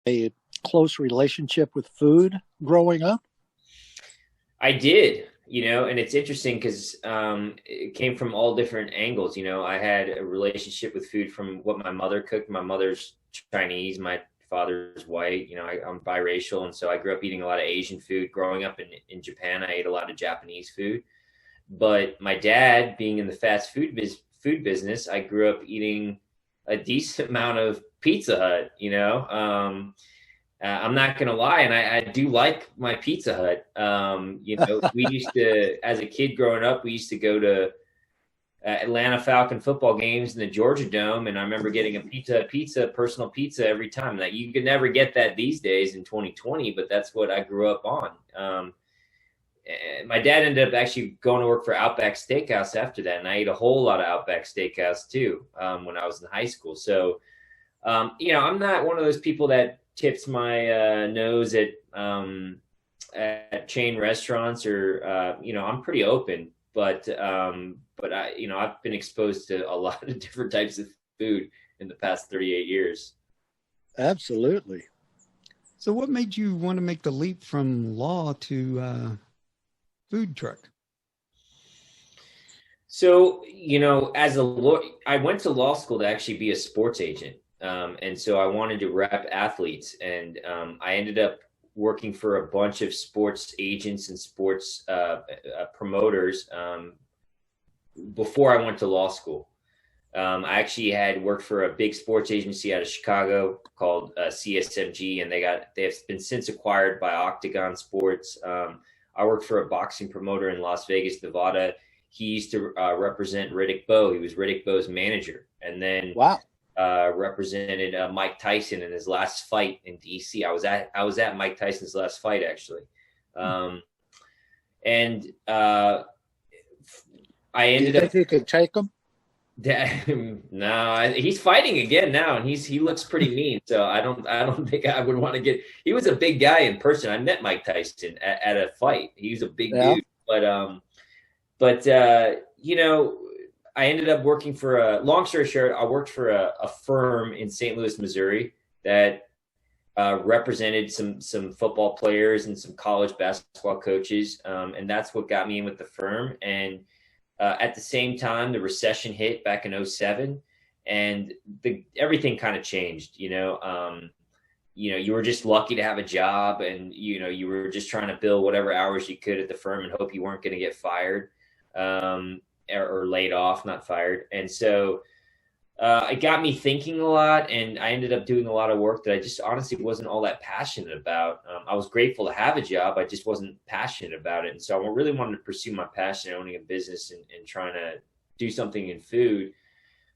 a close relationship with food growing up? I did, and it's interesting because it came from all different angles. I had a relationship with food from what my mother cooked. My mother's Chinese, my father's white. I'm biracial, and so I grew up eating a lot of Asian food. Growing up in Japan, I ate a lot of Japanese food. But my dad, being in the fast food business, I grew up eating a decent amount of Pizza Hut. I'm not gonna lie, and I do like my Pizza Hut. We used to, as a kid growing up, we used to go to Atlanta Falcon football games in the Georgia Dome, and I remember getting a personal pizza every time. That you could never get that these days in 2020, but that's what I grew up on. My dad ended up actually going to work for Outback Steakhouse after that, and I ate a whole lot of Outback Steakhouse too when I was in high school. So, I'm not one of those people that tips my nose at chain restaurants or I'm pretty open, but I've been exposed to a lot of different types of food in the past 38 years. Absolutely. So, what made you want to make the leap from law to food truck? So, as a lawyer, I went to law school to actually be a sports agent. And so I wanted to rep athletes, and I ended up working for a bunch of sports agents and sports promoters before I went to law school. I actually had worked for a big sports agency out of Chicago called CSMG, and they have been since acquired by Octagon Sports. I worked for a boxing promoter in Las Vegas, Nevada. He used to represent Riddick Bowe. He was Riddick Bowe's manager, and then Wow. Represented Mike Tyson in his last fight in DC. I was at Mike Tyson's last fight actually, and I ended Do you up. think you could take them? No, he's fighting again now, and he looks pretty mean. So I don't think I would want to get. He was a big guy in person. I met Mike Tyson at a fight. He was a big dude, but I ended up working for long story short, I worked for a firm in St. Louis, Missouri that represented some football players and some college basketball coaches. And that's what got me in with the firm. And at the same time, the recession hit back in '07, and everything kind of changed. You were just lucky to have a job, and you were just trying to bill whatever hours you could at the firm and hope you weren't going to get fired. Or laid off, not fired. And so it got me thinking a lot, and I ended up doing a lot of work that I just honestly wasn't all that passionate about. I was grateful to have a job. I just wasn't passionate about it. And so I really wanted to pursue my passion, owning a business and trying to do something in food.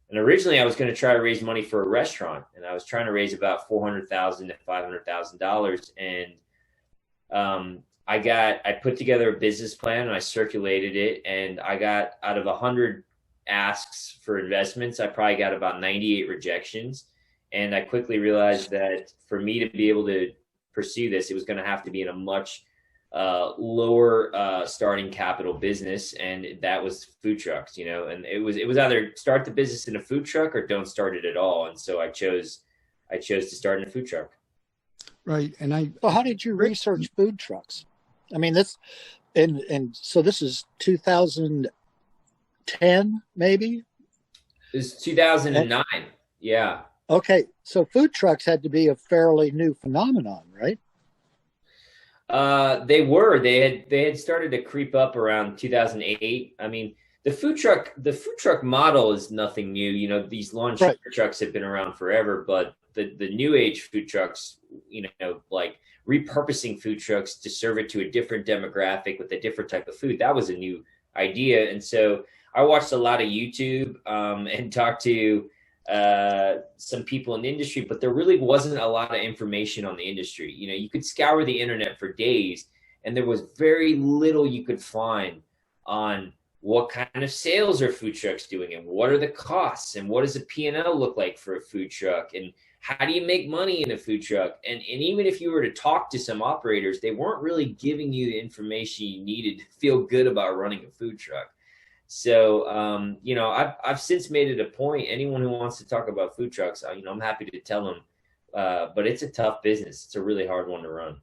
And originally I was going to try to raise money for a restaurant, and I was trying to raise about $400,000 to $500,000. And I put together a business plan and I circulated it, and I got out of 100 asks for investments, I probably got about 98 rejections. And I quickly realized that for me to be able to pursue this, it was going to have to be in a much lower starting capital business, and that was food trucks. And it was either start the business in a food truck or don't start it at all. And so I chose to start in a food truck. Right. And Well, how did you research food trucks? I mean, so this is 2010, maybe? It's 2009. Yeah. Okay. So food trucks had to be a fairly new phenomenon, right? They had started to creep up around 2008. I mean, the food truck model is nothing new. These lawn trucks have been around forever, but the new age food trucks, like repurposing food trucks to serve it to a different demographic with a different type of food, that was a new idea. And so I watched a lot of YouTube and talked to some people in the industry, but there really wasn't a lot of information on the industry. You could scour the internet for days, and there was very little you could find on what kind of sales are food trucks doing, and what are the costs, and what does a P&L look like for a food truck, and how do you make money in a food truck? And even if you were to talk to some operators, they weren't really giving you the information you needed to feel good about running a food truck. So, I've since made it a point. Anyone who wants to talk about food trucks, I'm happy to tell them but it's a tough business. It's a really hard one to run.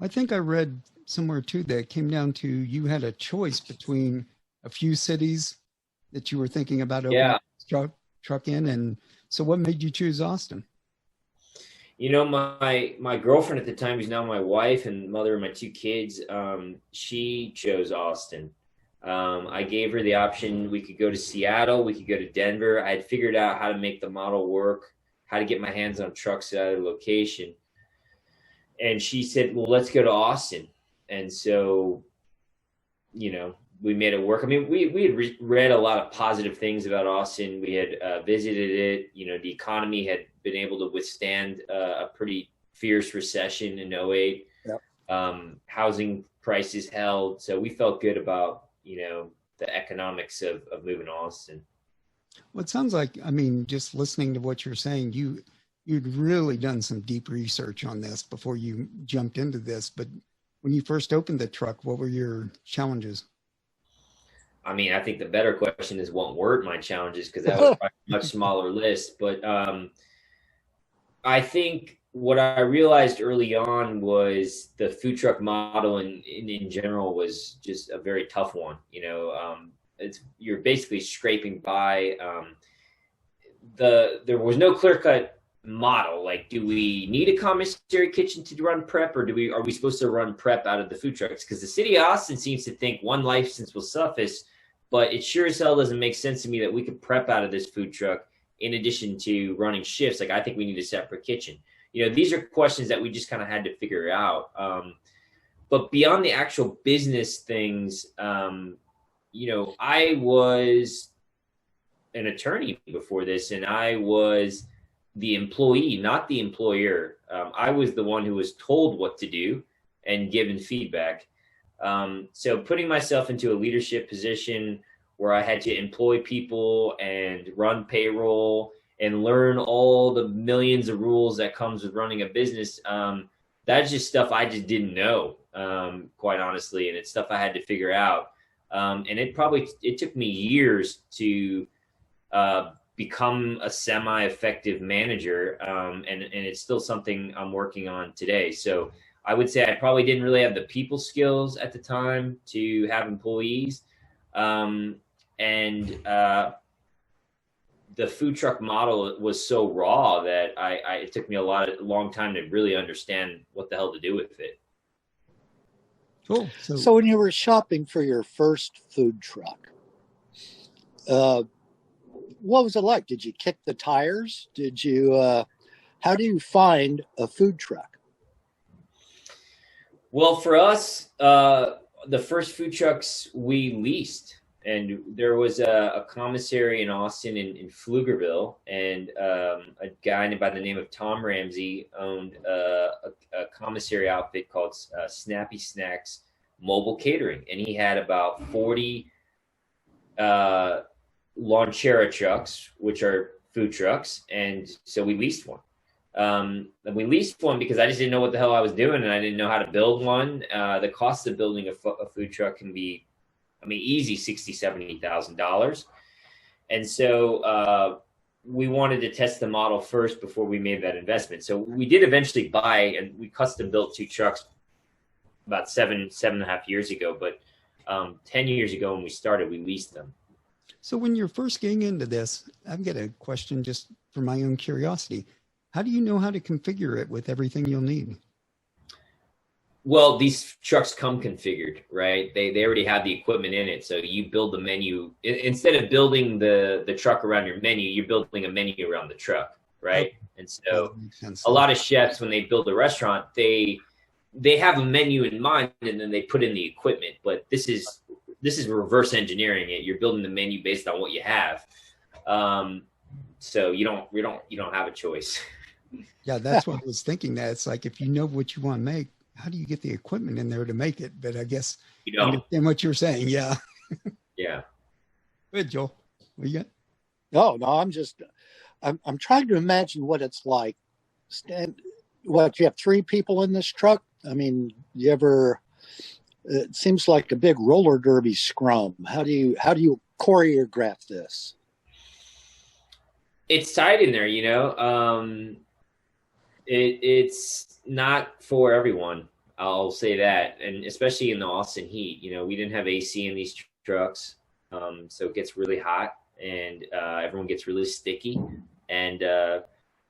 I think I read somewhere too that it came down to you had a choice between a few cities that you were thinking about opening truck in. And so what made you choose Austin? You know, my girlfriend at the time, who's now my wife and mother of my two kids, she chose Austin. I gave her the option. We could go to Seattle. We could go to Denver. I had figured out how to make the model work, how to get my hands on trucks at either location. And she said, well, let's go to Austin. And so, you know, we made it work. I mean, we had read a lot of positive things about Austin. We had visited it. You know, the economy had been able to withstand a pretty fierce recession in 2008. Yep. Housing prices held. So we felt good about, you know, the economics of moving to Austin. Well, it sounds like, I mean, just listening to what you're saying, you'd really done some deep research on this before you jumped into this. But when you first opened the truck, what were your challenges? I mean, I think the better question is what were my challenges, because that was a much smaller list. But I think what I realized early on was the food truck model in general was just a very tough one. You know, you're basically scraping by. There was no clear-cut model. Like, do we need a commissary kitchen to run prep, or are we supposed to run prep out of the food trucks? Because the city of Austin seems to think one license will suffice, but it sure as hell doesn't make sense to me that we could prep out of this food truck in addition to running shifts. Like, I think we need a separate kitchen. You know, these are questions that we just kind of had to figure out. But beyond the actual business things, you know, I was an attorney before this, and I was the employee, not the employer. I was the one who was told what to do and given feedback. So putting myself into a leadership position where I had to employ people and run payroll and learn all the millions of rules that comes with running a business, that's just stuff I just didn't know, quite honestly. And it's stuff I had to figure out. And it took me years to become a semi-effective manager. And it's still something I'm working on today. So I would say I probably didn't really have the people skills at the time to have employees. The food truck model was so raw that it took me a long time to really understand what the hell to do with it. Cool. So when you were shopping for your first food truck, what was it like? Did you kick the tires? How do you find a food truck? Well, for us, the first food trucks we leased, and there was a commissary in Austin in Pflugerville, and a guy by the name of Tom Ramsey owned a commissary outfit called Snappy Snacks Mobile Catering, and he had about 40 Lonchera trucks, which are food trucks, and so we leased one. And we leased one because I just didn't know what the hell I was doing, and I didn't know how to build one. The cost of building a food truck can be, I mean, easy $60,000, $70,000. And so we wanted to test the model first before we made that investment. So we did eventually buy, and we custom built 2 trucks about seven and a half years ago. But 10 years ago when we started, we leased them. So when you're first getting into this, I've got a question just for my own curiosity. How do you know how to configure it with everything you'll need? Well, these trucks come configured, right? They already have the equipment in it. So you build the menu. Instead of building the truck around your menu, you're building a menu around the truck, right? And so a lot of chefs, when they build a restaurant, they have a menu in mind, and then they put in the equipment. But this is reverse engineering it. You're building the menu based on what you have. So you don't have a choice. Yeah, that's what I was thinking. That it's like, if you know what you want to make, how do you get the equipment in there to make it? But I guess you don't understand what you're saying. Yeah. Yeah. Good, Joel. What you got? No, I'm trying to imagine what it's like. You have 3 people in this truck? I mean, it seems like a big roller derby scrum. How do you choreograph this? It's tight in there, you know. It's not for everyone. I'll say that, and especially in the Austin heat. We didn't have AC in these trucks, so it gets really hot, and everyone gets really sticky, and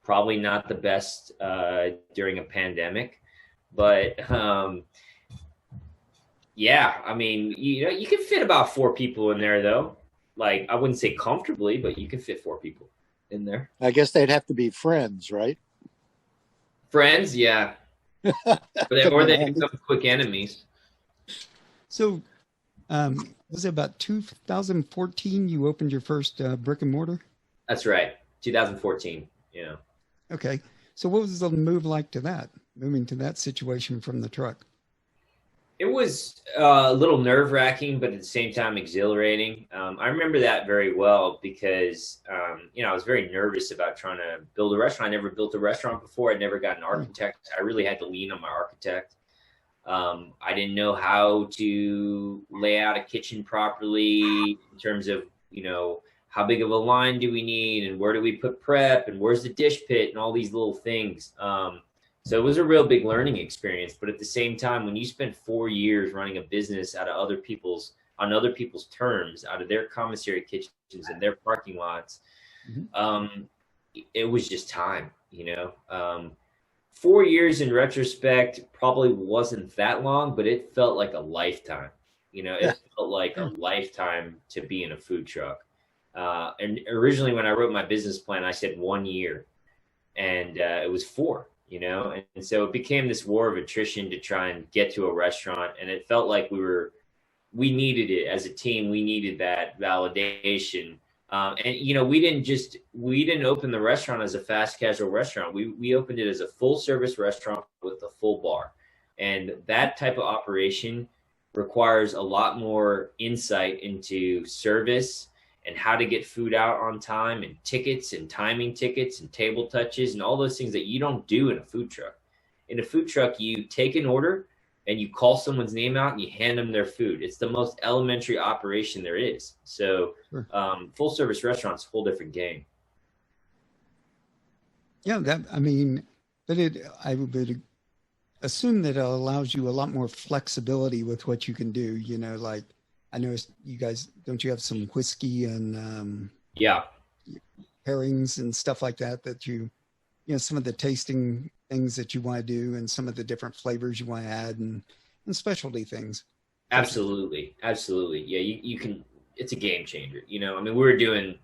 probably not the best during a pandemic. But yeah, I mean, you can fit about 4 people in there, though. Like, I wouldn't say comfortably, but you can fit 4 people in there. I guess they'd have to be friends, right? Friends, yeah. Or they become quick enemies. So, was it about 2014 you opened your first brick and mortar? That's right, 2014. Yeah. Okay. So, what was the move like to that? Moving to that situation from the truck? It was a little nerve-wracking, but at the same time exhilarating. I remember that very well because, I was very nervous about trying to build a restaurant. I never built a restaurant before. I'd never got an architect. I really had to lean on my architect. I didn't know how to lay out a kitchen properly in terms of, how big of a line do we need and where do we put prep and where's the dish pit and all these little things. So it was a real big learning experience, but at the same time, when you spend 4 years running a business on other people's terms, out of their commissary kitchens and their parking lots, it was just time, 4 years in retrospect probably wasn't that long, but it felt like a lifetime. It felt like a lifetime to be in a food truck. And originally when I wrote my business plan, I said 1 year, and it was 4. And so it became this war of attrition to try and get to a restaurant. And it felt like we needed it as a team. We needed that validation. And, we didn't open the restaurant as a fast casual restaurant. We opened it as a full service restaurant with a full bar. And that type of operation requires a lot more insight into service and how to get food out on time and tickets and timing tickets and table touches and all those things that you don't do in a food truck. In a food truck, you take an order and you call someone's name out and you hand them their food. It's the most elementary operation there is. So full service restaurants, a whole different game. Yeah, I would assume that it allows you a lot more flexibility with what you can do, like, I noticed you guys, don't you have some whiskey and pairings and stuff like that some of the tasting things that you want to do and some of the different flavors you want to add and specialty things. Absolutely. Yeah, you can, it's a game changer. We were doing,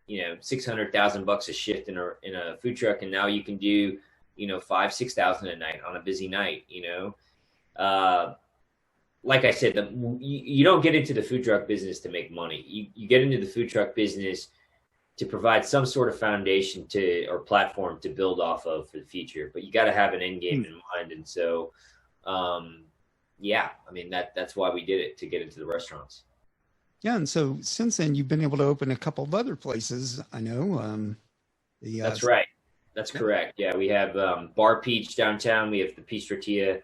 $600,000 a shift in a food truck, and now you can do, $5,000-6,000 a night on a busy night, Like I said, you don't get into the food truck business to make money. You get into the food truck business to provide some sort of foundation or platform to build off of for the future. But you got to have an end game in mind. And so, that's why we did it, to get into the restaurants. Yeah, and so since then, you've been able to open a couple of other places, I know. That's right. That's correct. Yeah, we have Bar Peach downtown. We have the Peached Tortilla,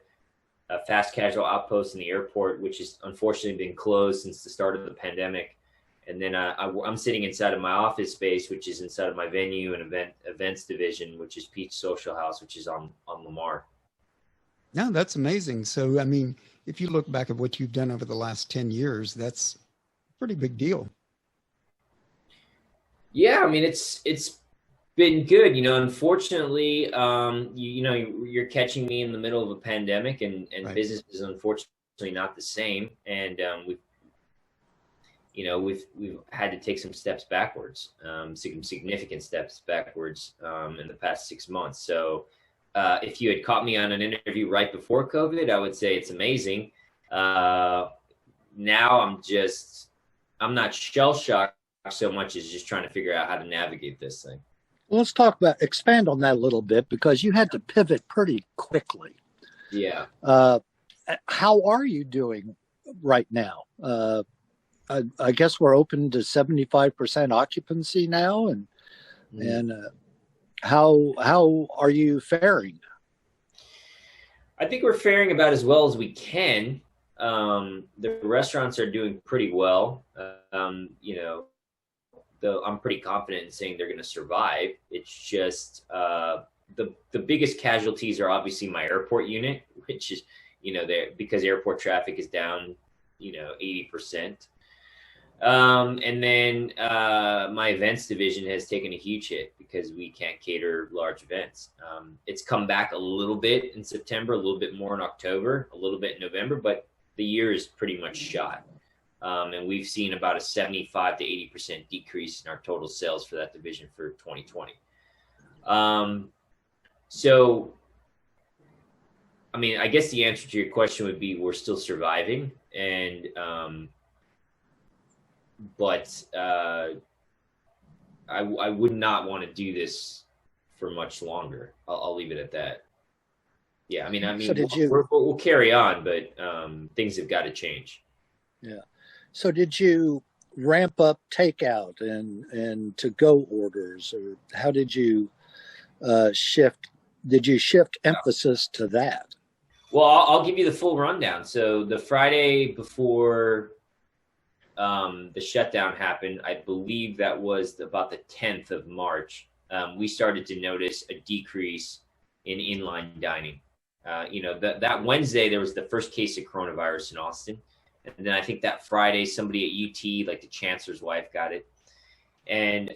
a fast casual outpost in the airport, which has unfortunately been closed since the start of the pandemic. And then I'm sitting inside of my office space, which is inside of my venue and events division, which is Peach Social House, which is on Lamar. Yeah, that's amazing. So, if you look back at what you've done over the last 10 years, that's a pretty big deal. Yeah, it's been good. Unfortunately, you're catching me in the middle of a pandemic, and right. Business is unfortunately not the same. And we've had to take some steps backwards, some significant steps backwards in the past 6 months. So if you had caught me on an interview right before COVID, I would say it's amazing. Now I'm not shell shocked so much as just trying to figure out how to navigate this thing. Well, let's expand on that a little bit, because you had to pivot pretty quickly. Yeah. How are you doing right now? I guess we're open to 75% occupancy now, and how are you faring? I think we're faring about as well as we can. The restaurants are doing pretty well. Though I'm pretty confident in saying they're going to survive. It's just the biggest casualties are obviously my airport unit, which is, there, because airport traffic is down, 80%. And then my events division has taken a huge hit because we can't cater large events. It's come back a little bit in September, a little bit more in October, a little bit in November, but the year is pretty much shot. And we've seen about a 75 to 80% decrease in our total sales for that division for 2020. So, I mean, I guess the answer to your question would be we're still surviving, and but I would not want to do this for much longer. I'll leave it at that. Yeah, I mean, so we'll carry on, but things have got to change. Yeah. So did you ramp up takeout and to-go orders, or how did you shift? Did you shift emphasis to that? Well, I'll give you the full rundown. So the Friday before the shutdown happened, I believe that was about the 10th of March, we started to notice a decrease in inline dining. That Wednesday, there was the first case of coronavirus in Austin. And then I think that Friday, somebody at UT, like the chancellor's wife, got it. And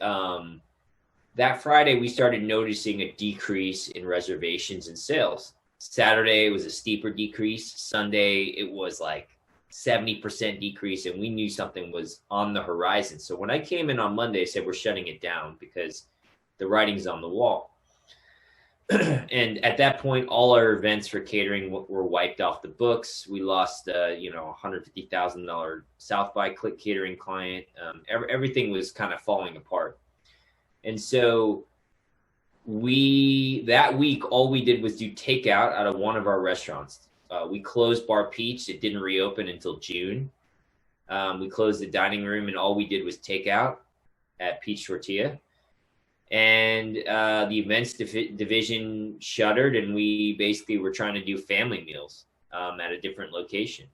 that Friday, we started noticing a decrease in reservations and sales. Saturday, it was a steeper decrease. Sunday, it was like 70% decrease, and we knew something was on the horizon. So when I came in on Monday, I said, we're shutting it down because the writing's on the wall. And at that point, all our events for catering were wiped off the books. We lost, $150,000 South by Click catering client. Everything was kind of falling apart. And so that week, all we did was do takeout out of one of our restaurants. We closed Bar Peached. It didn't reopen until June. We closed the dining room, and all we did was takeout at Peached Tortilla. And the events division shuttered, and we basically were trying to do family meals at a different location.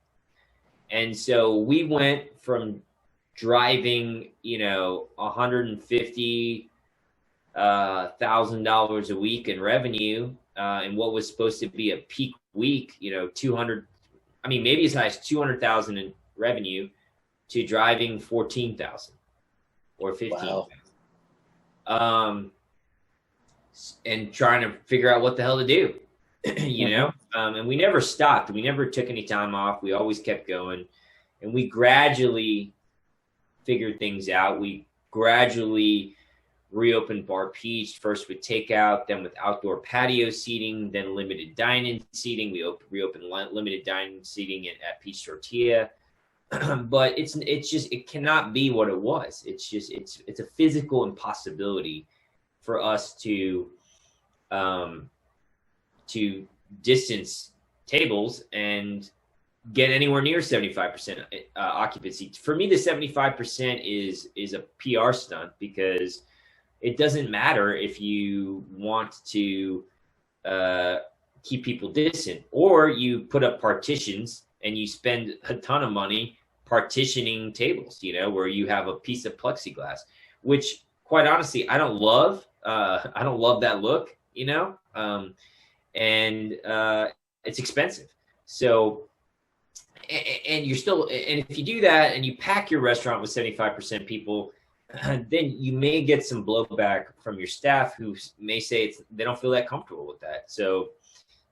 And so we went from driving, $150,000 a week in revenue, in what was supposed to be a peak week, 200, maybe as high as 200,000 in revenue, to driving 14,000 or 15,000. Wow. And trying to figure out what the hell to do, and we never stopped. We never took any time off. We always kept going, and we gradually figured things out. We gradually reopened Bar Peached, first with takeout, then with outdoor patio seating, then limited dine-in seating. We reopened limited dine-in seating at Peached Tortilla. But it cannot be what it was. It's a physical impossibility for us to distance tables and get anywhere near 75% occupancy. For me, the 75% is a PR stunt, because it doesn't matter if you want to keep people distant, or you put up partitions and you spend a ton of money partitioning tables, where you have a piece of plexiglass, which quite honestly, I don't love. I don't love that look, and it's expensive. So, and you're still, and if you do that and you pack your restaurant with 75% people, then you may get some blowback from your staff who may say they don't feel that comfortable with that. So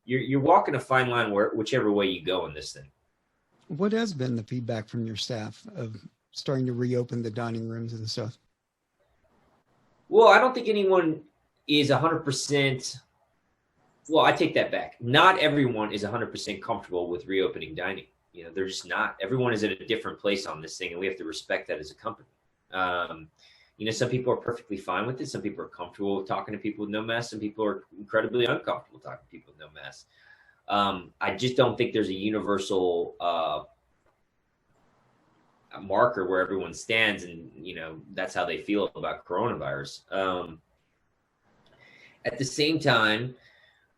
you're walking a fine line whichever way you go in this thing. What has been the feedback from your staff of starting to reopen the dining rooms and stuff? Well, I don't think anyone is 100%. Well, I take that back. Not everyone is 100% comfortable with reopening dining. They're just not. Everyone is at a different place on this thing, and we have to respect that as a company. Some people are perfectly fine with it. Some people are comfortable with talking to people with no masks. Some people are incredibly uncomfortable talking to people with no masks. I just don't think there's a universal marker where everyone stands, and that's how they feel about coronavirus. At the same time,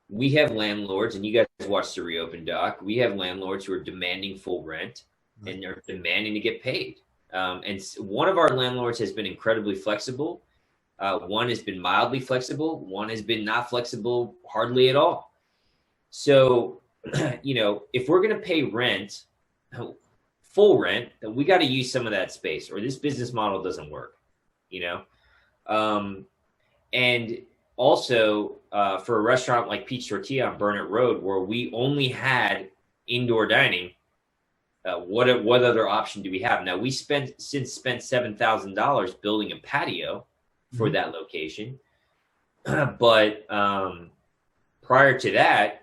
we have landlords, and you guys watch the Reopen doc. We have landlords who are demanding full rent, and they're demanding to get paid. And one of our landlords has been incredibly flexible, One has been mildly flexible. One has been not flexible hardly at all. So, if we're going to pay rent, full rent, then we got to use some of that space, or this business model doesn't work. And also for a restaurant like Peached Tortilla on Burnett Road, where we only had indoor dining, what other option do we have? Now we spent $7,000 building a patio for that location, but prior to that,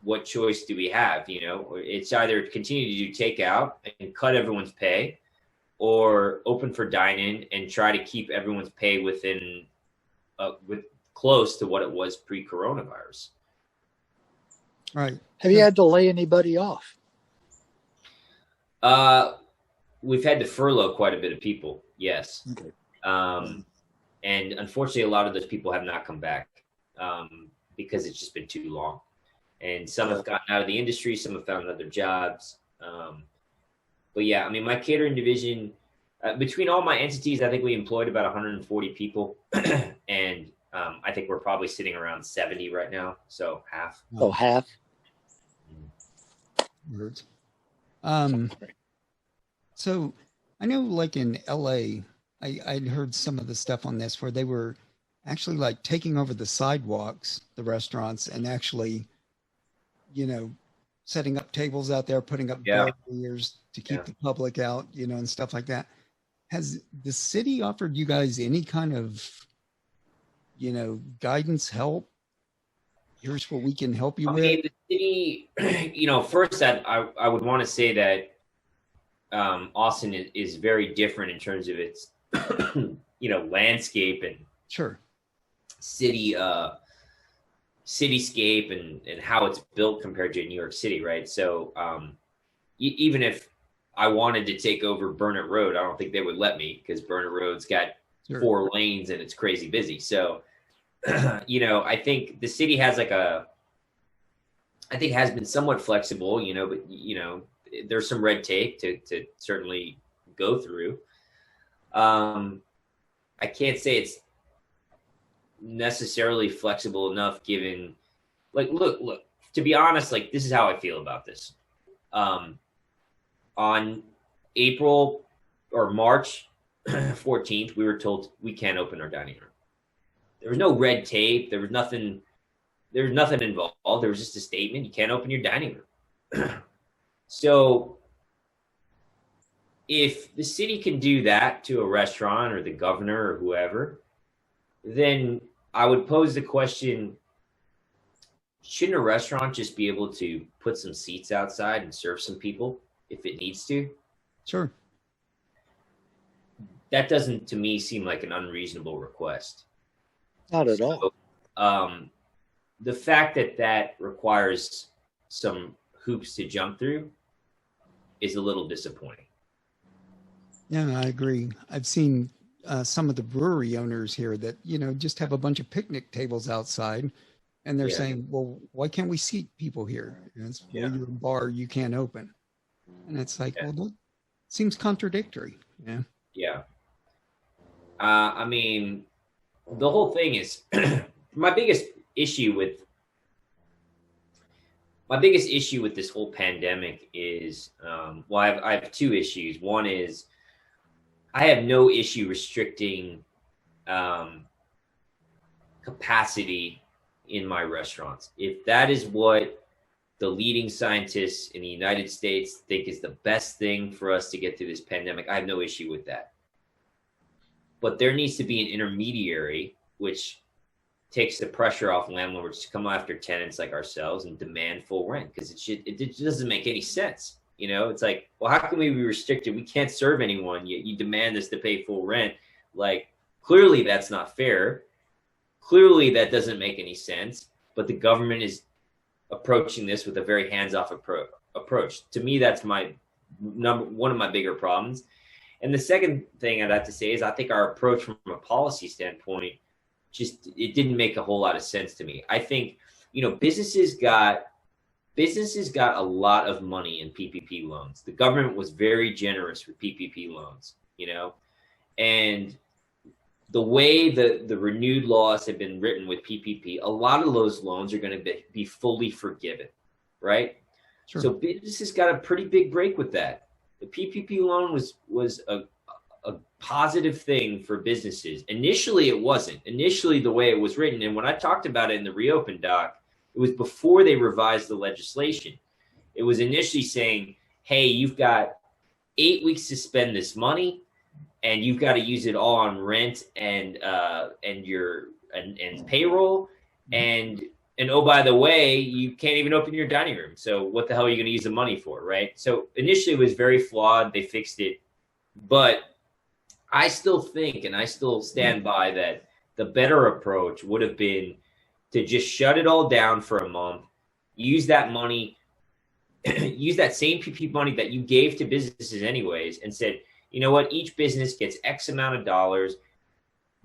what choice do we have? It's either continue to do takeout and cut everyone's pay, or open for dine-in and try to keep everyone's pay within with close to what it was pre-coronavirus. Right. Have you had to lay anybody off? We've had to furlough quite a bit of people. Yes. Okay. And unfortunately, a lot of those people have not come back because it's just been too long. And some have gotten out of the industry. Some have found other jobs. But yeah, I mean, my catering division, between all my entities, I think we employed about 140 people. And I think we're probably sitting around 70 right now. So half. Oh, half? Words. So I know like in LA, I'd heard some of the stuff on this where they were actually like taking over the sidewalks, the restaurants, and actually, setting up tables out there, putting up barriers to keep the public out, and stuff like that. Has the city offered you guys any kind of, guidance, help? Here's what we can help you with. I mean, the city, first I would want to say that Austin is very different in terms of its, landscape and sure cityscape and how it's built compared to New York City, right? So even if I wanted to take over Burnett Road, I don't think they would let me, because Burnett Road's got 4 lanes and it's crazy busy. So, I think the city has has been somewhat flexible, but there's some red tape to certainly go through. I can't say it's necessarily flexible enough, given look, to be honest, this is how I feel about this. On April or March 14th, we were told we can't open our dining room. There was no red tape. There was nothing involved. There was just a statement: you can't open your dining room. So if the city can do that to a restaurant, or the governor, or whoever, then I would pose the question, shouldn't a restaurant just be able to put some seats outside and serve some people if it needs to? Sure. That doesn't, to me, seem like an unreasonable request. Not at all. The fact that requires some hoops to jump through is a little disappointing. Yeah, I agree. I've seen some of the brewery owners here that, just have a bunch of picnic tables outside, and they're saying, well, why can't we seat people here? It's you're a bar, you can't open. And it's like, well, that seems contradictory. Yeah. Yeah. I mean, the whole thing is my biggest issue with this whole pandemic is, I have 2 issues. One is I have no issue restricting capacity in my restaurants. If that is what the leading scientists in the United States think is the best thing for us to get through this pandemic, I have no issue with that. But there needs to be an intermediary, which takes the pressure off landlords to come after tenants like ourselves and demand full rent, because it doesn't make any sense. It's like, well, how can we be restricted? We can't serve anyone, yet you demand us to pay full rent. Clearly that's not fair. Clearly that doesn't make any sense. But the government is approaching this with a very hands-off approach. To me, that's one of my bigger problems. And the second thing I'd have to say is I think our approach from a policy standpoint, it didn't make a whole lot of sense to me. I think, businesses got a lot of money in PPP loans. The government was very generous with PPP loans, and the way the renewed laws have been written with PPP, a lot of those loans are going to be fully forgiven, right? Sure. So businesses got a pretty big break with that. The PPP loan was a positive thing for businesses. Initially, it wasn't. Initially, the way it was written, and when I talked about it in the Reopen doc, it was before they revised the legislation. It was initially saying, hey, you've got 8 weeks to spend this money, and you've got to use it all on rent and payroll, and oh, by the way, you can't even open your dining room. So what the hell are you going to use the money for, right? So initially it was very flawed. They fixed it, but I still think, and I still stand by that the better approach would have been to just shut it all down for a month, use that money, use that same PPP money that you gave to businesses anyways, and said, you know what, each business gets X amount of dollars.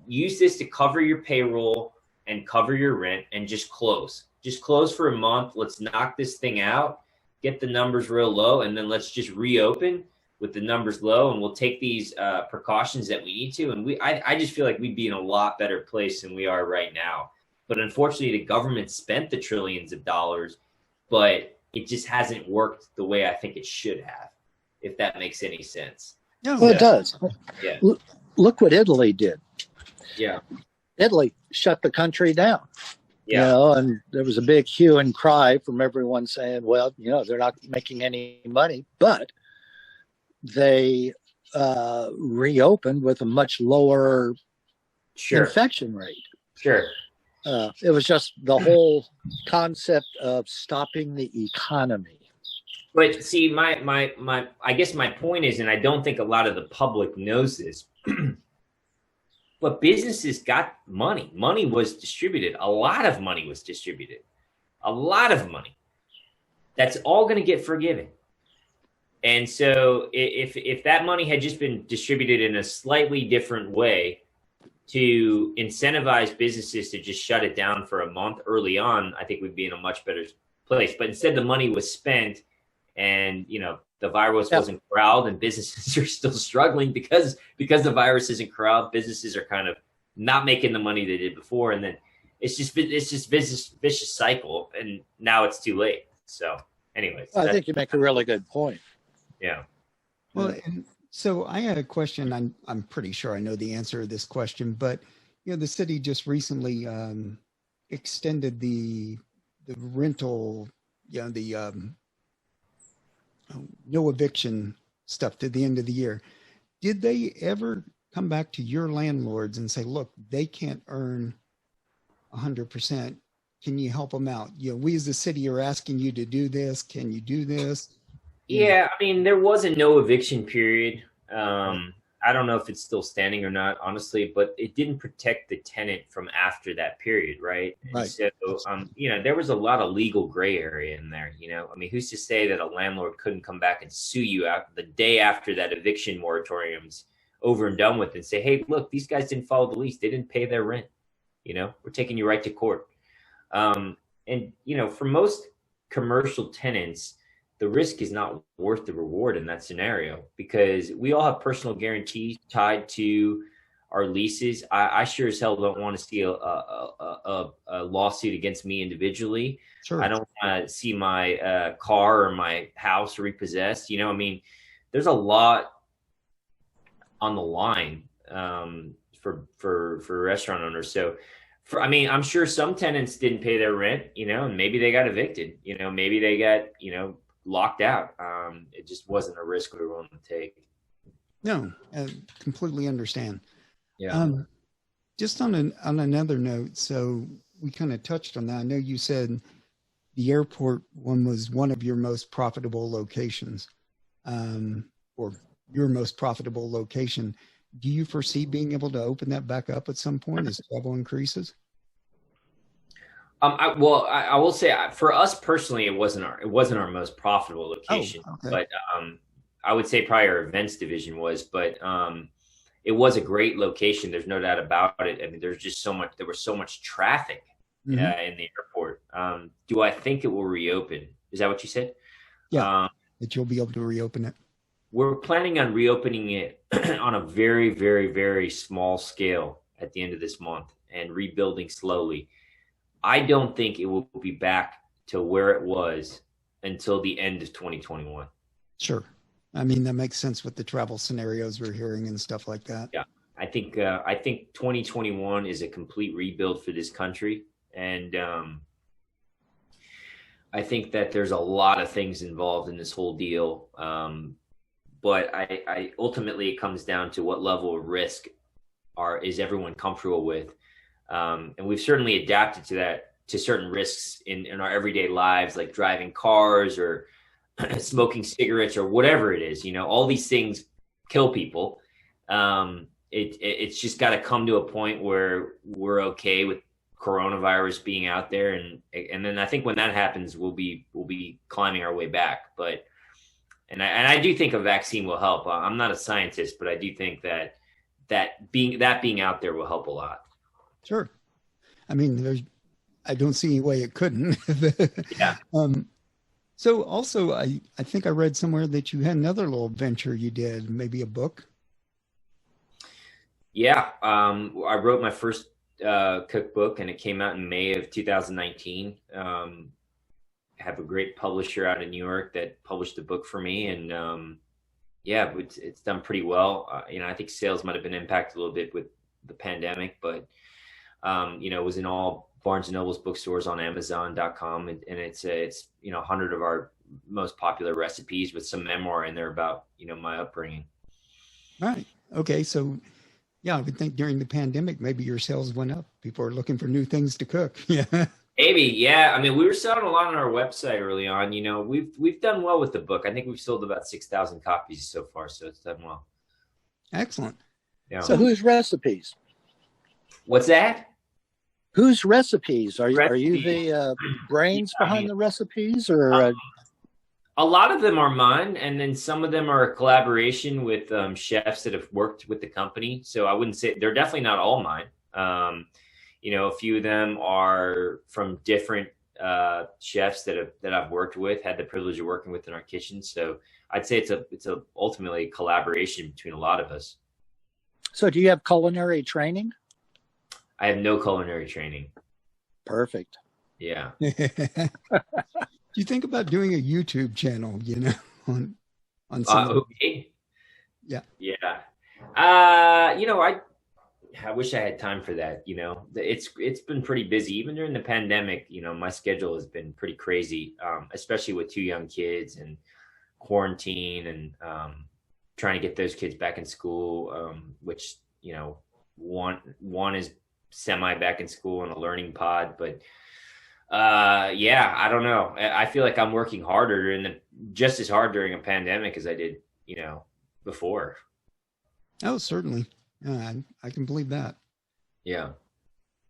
Use this to cover your payroll and cover your rent, and just close. Just close for a month. Let's knock this thing out, get the numbers real low, and then let's just reopen with the numbers low, and we'll take these precautions that we need to. And I just feel like we'd be in a lot better place than we are right now. But unfortunately, the government spent the trillions of dollars, but it just hasn't worked the way I think it should have, if that makes any sense. No, well, it does. Yeah. Look what Italy did. Yeah. Italy shut the country down. Yeah. You know, and there was a big hue and cry from everyone saying, well, you know, they're not making any money, but they reopened with a much lower infection rate. Sure. It was just the whole concept of stopping the economy. But see, I guess my point is, and I don't think a lot of the public knows this, but businesses got money. Money was distributed. A lot of money was distributed. A lot of money. That's all going to get forgiven. And so if that money had just been distributed in a slightly different way to incentivize businesses to just shut it down for a month early on, I think we'd be in a much better place. But instead, the money was spent, and, you know, the virus wasn't corralled, and businesses are still struggling because the virus isn't corralled. Businesses are kind of not making the money they did before, and then it's just vicious cycle, and now it's too late. So, anyways, I think you make a really good point. Yeah. Well, and so I had a question. I'm pretty sure I know the answer to this question, but you know, the city just recently extended the rental, you know, the no eviction stuff to the end of the year. Did they ever come back to your landlords and say, look, they can't earn 100%. Can you help them out? You know, we as the city are asking you to do this. Can you do this? Yeah, I mean, there was a no eviction period. I don't know if it's still standing or not, honestly, but it didn't protect the tenant from after that period, right? Right. So, you know, there was a lot of legal gray area in there, you know? I mean, who's to say that a landlord couldn't come back and sue you out the day after that eviction moratorium's over and done with and say, hey, look, these guys didn't follow the lease. They didn't pay their rent. You know, we're taking you right to court. And, you know, for most commercial tenants, the risk is not worth the reward in that scenario, because we all have personal guarantees tied to our leases. I sure as hell don't want to see a lawsuit against me individually. Sure. I don't want to see my car or my house repossessed. You know, I mean, there's a lot on the line for restaurant owners. So, I mean, I'm sure some tenants didn't pay their rent, you know, and maybe they got evicted. You know, maybe they got, you know, locked out. It just wasn't a risk we were willing to take. No, I completely understand. Yeah. Just on another note, so we kind of touched on that. I know you said the airport one was one of your most profitable locations, or your most profitable location. Do you foresee being able to open that back up at some point as travel increases? I will say, for us personally, it wasn't our most profitable location, but I would say probably our events division was, but it was a great location. There's no doubt about it. I mean, there was so much traffic in the airport. Do I think it will reopen? Is that what you said? Yeah, that you'll be able to reopen it. We're planning on reopening it on a very, very, very small scale at the end of this month and rebuilding slowly. I don't think it will be back to where it was until the end of 2021. Sure. I mean, that makes sense with the travel scenarios we're hearing and stuff like that. Yeah. I think 2021 is a complete rebuild for this country. And I think that there's a lot of things involved in this whole deal. But I ultimately, it comes down to what level of risk is everyone comfortable with. And we've certainly adapted to that, to certain risks in our everyday lives, like driving cars or smoking cigarettes or whatever it is. All these things kill people. It's just got to come to a point where we're okay with coronavirus being out there, and then I think when that happens, we'll be climbing our way back. But I do think a vaccine will help. I'm not a scientist, but I do think that being out there will help a lot. Sure. I mean, I don't see any way it couldn't. Yeah. So also, I think I read somewhere that you had another little venture you did, maybe a book. Yeah. I wrote my first cookbook, and it came out in May of 2019. I have a great publisher out in New York that published the book for me, and yeah, it's done pretty well. I think sales might have been impacted a little bit with the pandemic, but it was in all Barnes and Noble's bookstores, on Amazon.com, and it's 100 of our most popular recipes with some memoir in there about my upbringing. Right. Okay. So yeah, I would think during the pandemic, maybe your sales went up. People are looking for new things to cook. Yeah. Maybe. Yeah. I mean, we were selling a lot on our website early on. We've done well with the book. I think we've sold about 6,000 copies so far. So it's done well. Excellent. Yeah. So whose recipes? What's that? Whose recipes? Are you Recipes. the brains behind the recipes, or? A lot of them are mine, and then some of them are a collaboration with chefs that have worked with the company. So I wouldn't say they're definitely not all mine. A few of them are from different chefs that I've worked with, had the privilege of working with in our kitchen. So I'd say it's ultimately a collaboration between a lot of us. So do you have culinary training? I have no culinary training. Perfect. Yeah. Do you think about doing a YouTube channel, on some okay. Yeah. Yeah. I wish I had time for that. It's been pretty busy, even during the pandemic. My schedule has been pretty crazy, especially with 2 young kids and quarantine, and trying to get those kids back in school, which, one is semi back in school in a learning pod, but yeah, I don't know. I feel like I'm working harder just as hard during a pandemic as I did, before. Oh, certainly. I can believe that. Yeah.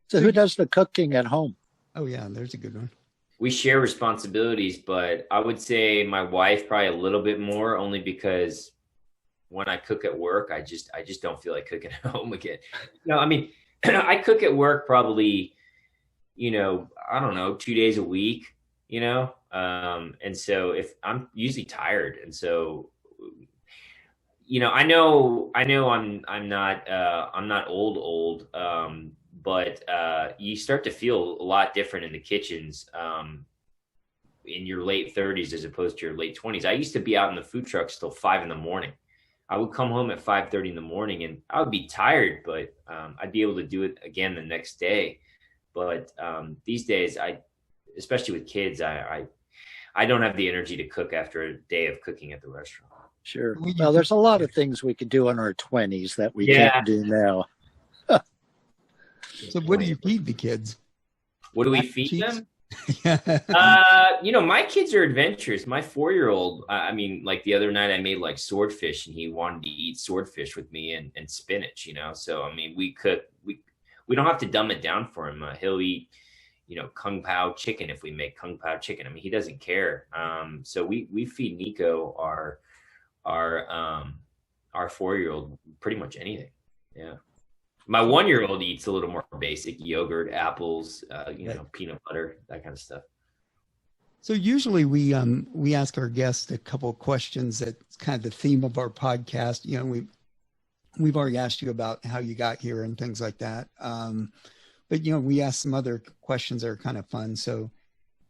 So who does the cooking at home? Oh yeah, there's a good one. We share responsibilities, but I would say my wife probably a little bit more, only because when I cook at work, I just don't feel like cooking at home again. I mean, I cook at work probably, I don't know, 2 days a week, and so if I'm usually tired, and so, I know I'm not old, but you start to feel a lot different in the kitchens, in your late 30s as opposed to your late 20s. I used to be out in the food trucks till 5 a.m. I would come home at 5:30 in the morning, and I would be tired, but I'd be able to do it again the next day. But these days, especially with kids, I don't have the energy to cook after a day of cooking at the restaurant. Sure. Well, there's a lot of things we could do in our 20s that we can't do now. So what do you feed the kids? What do we feed them? Yeah. My kids are adventurous. My 4-year-old, like the other night I made like swordfish, and he wanted to eat swordfish with me and spinach, So, we cook, we don't have to dumb it down for him. He'll eat, kung pao chicken if we make kung pao chicken. He doesn't care. So we feed Nico, our 4-year-old, pretty much anything. Yeah. My 1-year-old eats a little more basic: yogurt, apples, peanut butter, that kind of stuff. So usually we ask our guests a couple of questions that's kind of the theme of our podcast. we've already asked you about how you got here and things like that. But, you know, we asked some other questions that are kind of fun. So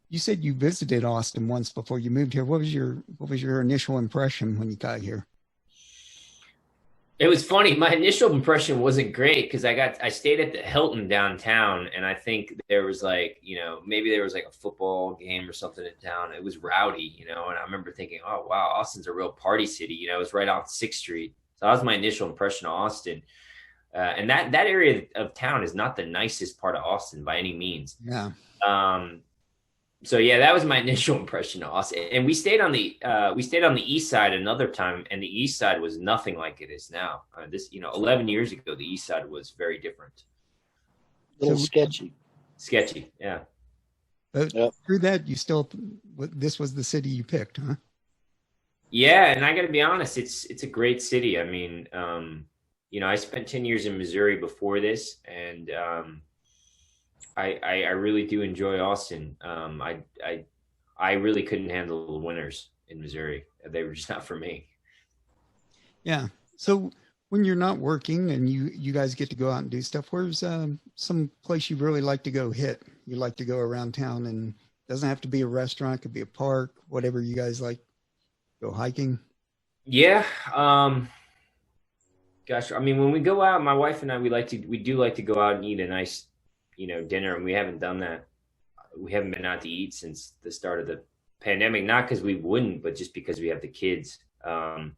you said you visited Austin once before you moved here. What was your initial impression when you got here? It was funny. My initial impression wasn't great because I stayed at the Hilton downtown, and I think there was like, you know, maybe there was like a football game or something in town. It was rowdy, you know, and I remember thinking, oh wow, Austin's a real party city. You know, it was right on 6th Street. So that was my initial impression of Austin. And that area of town is not the nicest part of Austin by any means. Yeah. So yeah, that was my initial impression of Austin. And we stayed on the east side another time, and the east side was nothing like it is now. 11 years ago, the east side was very different. A little sketchy. Sketchy, yeah. But through that, this was the city you picked, huh? Yeah, and I got to be honest, it's a great city. I mean, I spent 10 years in Missouri before this, and I really do enjoy Austin. I really couldn't handle the winters in Missouri. They were just not for me. Yeah. So when you're not working and you guys get to go out and do stuff, where's some place you really like to go hit? You like to go around town, and it doesn't have to be a restaurant, it could be a park, whatever you guys like. Go hiking? Yeah. Gosh, I mean, when we go out, my wife and I, we do like to go out and eat a nice, dinner, and we haven't done that. We haven't been out to eat since the start of the pandemic, not because we wouldn't, but just because we have the kids. That's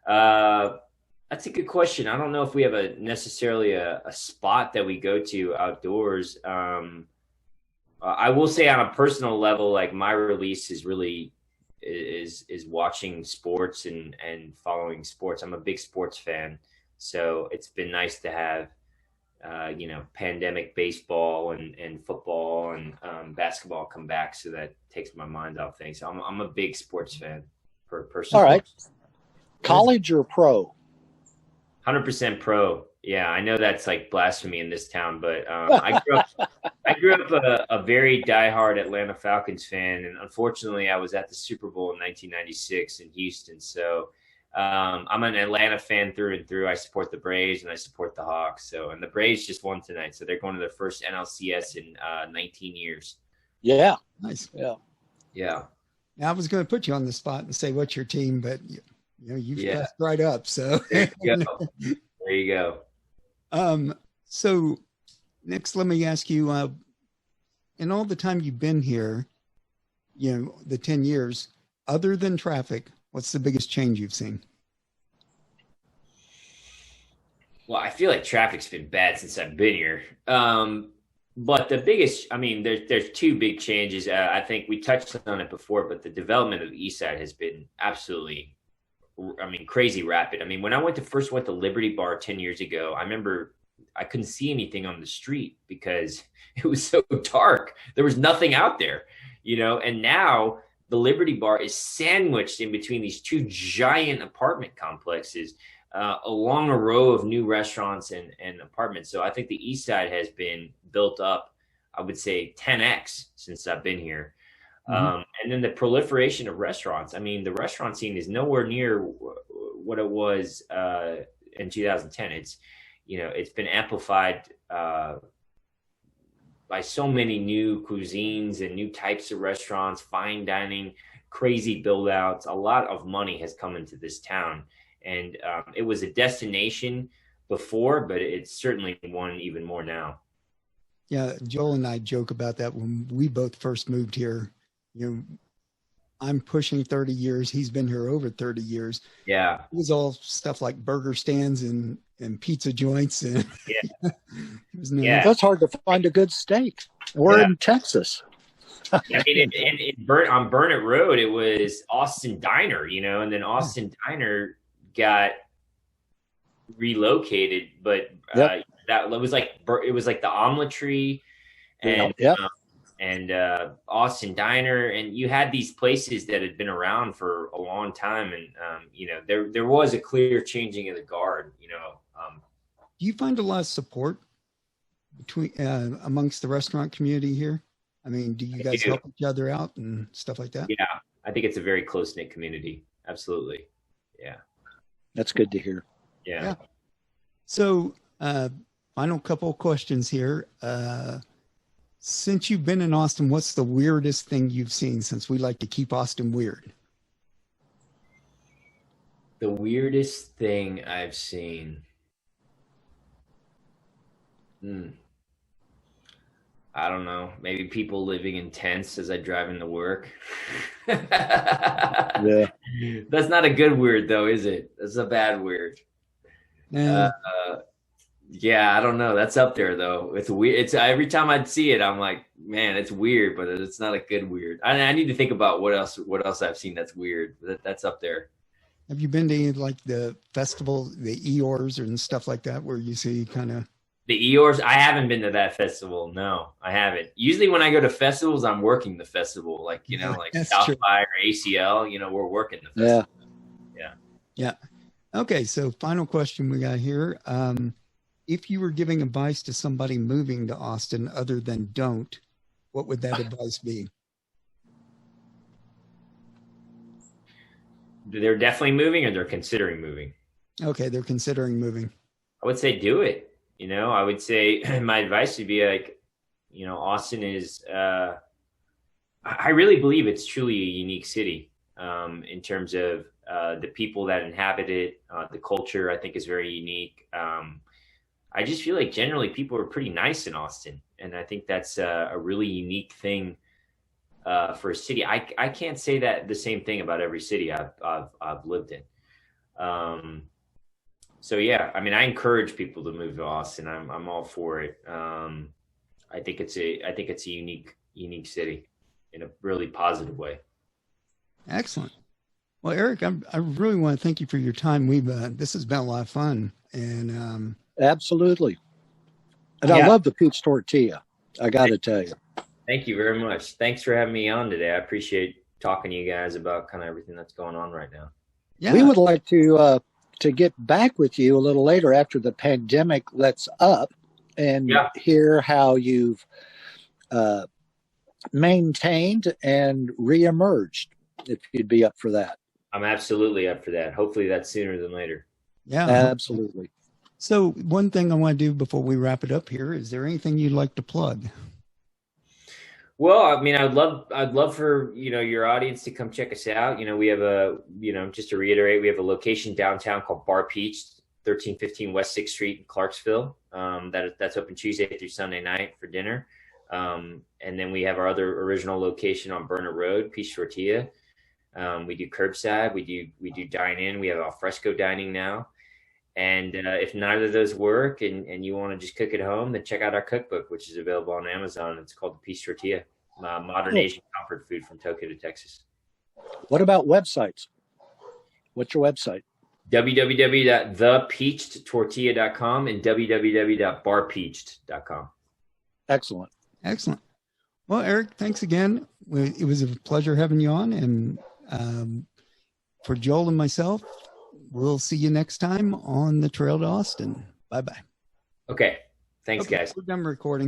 a good question. I don't know if we have necessarily a spot that we go to outdoors. I will say on a personal level, like my release is really is watching sports and following sports. I'm a big sports fan, so it's been nice to have pandemic baseball and football and basketball come back, so that takes my mind off things. So I'm a big sports fan for personal. All right. College or pro? 100% pro. Yeah, I know that's like blasphemy in this town, but I grew up a very diehard Atlanta Falcons fan, and unfortunately, I was at the Super Bowl in 1996 in Houston. So I'm an Atlanta fan through and through. I support the Braves and I support the Hawks. And the Braves just won tonight, so they're going to their first NLCS in 19 years. Yeah, nice. Yeah. Now, I was going to put you on the spot and say what's your team, but you've passed right up. So there you go. So next, let me ask you, in all the time you've been here, the 10 years, other than traffic, what's the biggest change you've seen? Well, I feel like traffic's been bad since I've been here. But the biggest, I mean, there's two big changes. I think we touched on it before, but the development of the East Side has been absolutely, crazy rapid. I mean, when I first went to Liberty Bar 10 years ago, I remember I couldn't see anything on the street because it was so dark. There was nothing out there, and now the Liberty Bar is sandwiched in between these two giant apartment complexes, along a row of new restaurants and apartments. So I think the East Side has been built up, I would say 10x since I've been here. Mm-hmm. And then the proliferation of restaurants. I mean, the restaurant scene is nowhere near what it was in 2010. It's been amplified by so many new cuisines and new types of restaurants, fine dining, crazy build outs. A lot of money has come into this town. And it was a destination before, but it's certainly one even more now. Yeah, Joel and I joke about that when we both first moved here. I'm pushing 30 years. He's been here over 30 years. Yeah. It was all stuff like burger stands and pizza joints. And That's hard to find a good steak. We're in Texas. I mean, on Burnett Road, it was Austin Diner, and then Austin Diner got relocated, but that it was like the Omelet Tree and Austin Diner, and you had these places that had been around for a long time, and there was a clear changing of the guard. Do you find a lot of support between amongst the restaurant community here? I mean, do you guys help each other out and stuff like that? Yeah, I think it's a very close-knit community. Absolutely. Yeah. That's good to hear. Yeah. So, final couple of questions here. Since you've been in Austin, what's the weirdest thing you've seen, since we like to keep Austin weird? The weirdest thing I've seen. I don't know. Maybe people living in tents as I drive into work. Yeah. That's not a good weird, though, is it? That's a bad weird. Yeah. Yeah, I don't know. That's up there, though. It's weird. It's every time I see it, I'm like, man, it's weird, but it's not a good weird. I need to think about what else I've seen that's weird. That's up there. Have you been to like the festival, the Eeyores and stuff like that, where you see kind of the Eeyores? I haven't been to that festival. No, I haven't. Usually when I go to festivals, I'm working the festival, like, you know, like South by or ACL, you know, we're working the festival. Yeah. Okay. So final question we got here. If you were giving advice to somebody moving to Austin other than don't, what would that advice be? They're definitely moving, or they're considering moving? Okay, they're considering moving. I would say do it. You know, I would say my advice would be like, you know, Austin is, I really believe it's truly a unique city in terms of the people that inhabit it. The culture, I think, is very unique. I just feel like generally people are pretty nice in Austin. And I think that's a really unique thing for a city. I can't say that the same thing about every city I've lived in. So yeah, I mean, I encourage people to move to Austin. I'm all for it. I think it's a unique city in a really positive way. Excellent. Well, Eric, I really want to thank you for your time. This has been a lot of fun, and absolutely. And I love the Peached Tortilla. I got to tell you. Thank you very much. Thanks for having me on today. I appreciate talking to you guys about kind of everything that's going on right now. Yeah. We would like to get back with you a little later after the pandemic lets up and hear how you've maintained and reemerged, if you'd be up for that. I'm absolutely up for that. Hopefully that's sooner than later. Yeah, absolutely. So one thing I want to do before we wrap it up here, is there anything you'd like to plug? Well, I mean, I'd love for, you know, your audience to come check us out. You know, we have just to reiterate, we have a location downtown called Bar Peached, 1315 West 6th Street in Clarksville. That's open Tuesday through Sunday night for dinner. And then we have our other original location on Burner Road, Peached Tortilla. We do curbside, we do dine in, we have al fresco dining now. And if neither of those work and you want to just cook at home, then check out our cookbook, which is available on Amazon. It's called the Peached Tortilla, modern Asian comfort food from Tokyo to Texas. What about websites? What's your website? www.thepeachedtortilla.com and www.barpeached.com. Excellent. Excellent. Well, Eric, thanks again. It was a pleasure having you on. And for Joel and myself, we'll see you next time on the Trail to Austin. Bye-bye. Okay. Thanks, guys. We're done recording.